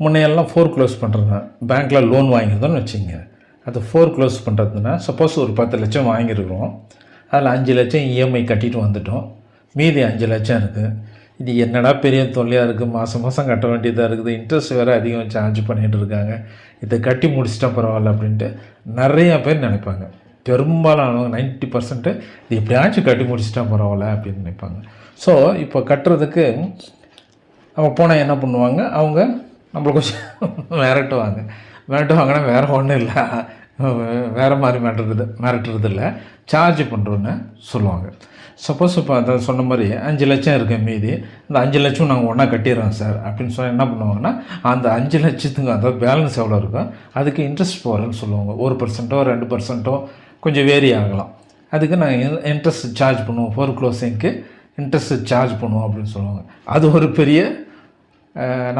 முன்னையெல்லாம் four close பண்ணுறது பேங்க்கில் loan வாங்கியிருந்தோன்னு வச்சுங்க. அது ஃபோர் க்ளோஸ் பண்ணுறதுன்னா சப்போஸ் ஒரு 10 லட்சம் வாங்கியிருக்கிறோம், அதில் 5 லட்சம் இஎம்ஐ கட்டிட்டு வந்துட்டோம், மீதி 5 லட்சம் இருக்குது. இது என்னடா பெரிய தொல்லையாக இருக்குது, மாதம் மாதம் கட்ட வேண்டியதாக இருக்குது, இன்ட்ரெஸ்ட் வேறு அதிகம் சார்ஜ் பண்ணிகிட்டு இருக்காங்க, இதை கட்டி முடிச்சிட்டா பரவாயில்ல அப்படின்ட்டு நிறையா பேர் நினைப்பாங்க. பெரும்பாலான 90% இது எப்படியாச்சும் கட்டி முடிச்சிட்டா பரவாயில்ல அப்படின்னு நினைப்பாங்க. ஸோ இப்போ கட்டுறதுக்கு அவங்க போனால் என்ன பண்ணுவாங்க, அவங்க நம்மளை கொஞ்சம் மிரட்டுவாங்கன்னா வேறு ஒன்றும் இல்லை, வேறு மாதிரி மிரட்டுறது இல்லை, சார்ஜ் பண்ணுறோன்னு சொல்லுவாங்க. சப்போஸ் இப்போ அதை சொன்ன மாதிரி 5 லட்சம் இருக்குது மீதி, இந்த 5 லட்சம் நாங்கள் ஒன்றா கட்டிடுறோம் சார் அப்படின்னு சொன்னால் என்ன பண்ணுவாங்கன்னா, அந்த 5 லட்சத்துக்கு அதாவது பேலன்ஸ் எவ்வளோ இருக்கோ அதுக்கு இன்ட்ரெஸ்ட் போகிறேன்னு சொல்லுவாங்க. 1%, 2% கொஞ்சம் வேரி ஆகலாம். அதுக்கு நாங்கள் இன்ட்ரெஸ்ட் சார்ஜ் பண்ணுவோம், ஃபோர் க்ளோசிங்க்கு இன்ட்ரெஸ்ட் சார்ஜ் பண்ணுவோம் அப்படின்னு சொல்லுவாங்க. அது ஒரு பெரிய நம்ம